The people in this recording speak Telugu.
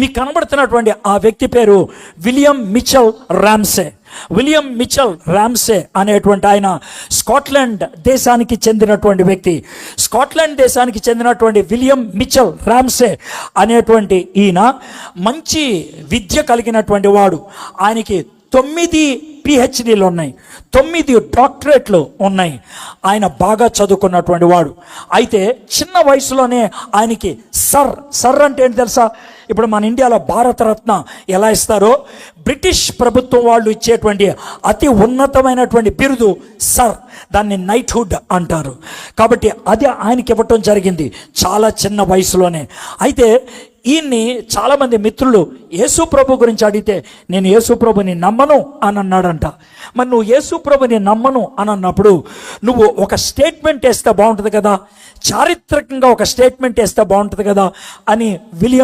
మీకు కనబడుతున్నటువంటి ఆ వ్యక్తి పేరు William Mitchell Ramsay. William Mitchell Ramsay అనేటువంటి ఆయన స్కాట్లాండ్ దేశానికి చెందినటువంటి వ్యక్తి. స్కాట్లాండ్ దేశానికి చెందినటువంటి విలియం మిచెల్ రామ్సే అనేటువంటి ఈయన మంచి విద్య కలిగినటువంటి వాడు. ఆయనకి 9 PhDలు ఉన్నాయి, 9 డాక్టరేట్లు ఉన్నాయి. ఆయన బాగా చదువుకున్నటువంటి వాడు. అయితే చిన్న వయసులోనే ఆయనకి సర్ అంటే ఏంటి తెలుసా? ఇప్పుడు మన ఇండియాలో భారతరత్న ఎలా ఇస్తారో, బ్రిటిష్ ప్రభుత్వం వాళ్ళు ఇచ్చేటువంటి అతి ఉన్నతమైనటువంటి బిరుదు సర్, దాన్ని నైట్హుడ్ అంటారు. కాబట్టి అది ఆయనకి ఇవ్వటం జరిగింది చాలా చిన్న వయసులోనే. అయితే ఈయన్ని చాలామంది మిత్రులు యేసు ప్రభు గురించి అడిగితే, నేను యేసు ప్రభుని నమ్మను అని అన్నాడంట. మరి నువ్వు యేసు ప్రభుని నమ్మను అని అన్నప్పుడు నువ్వు ఒక స్టేట్మెంట్ వేస్తే బాగుంటుంది కదా, చారిత్రకంగా ఒక స్టేట్మెంట్ వేస్తే బాగుంటుంది కదా అని విలియం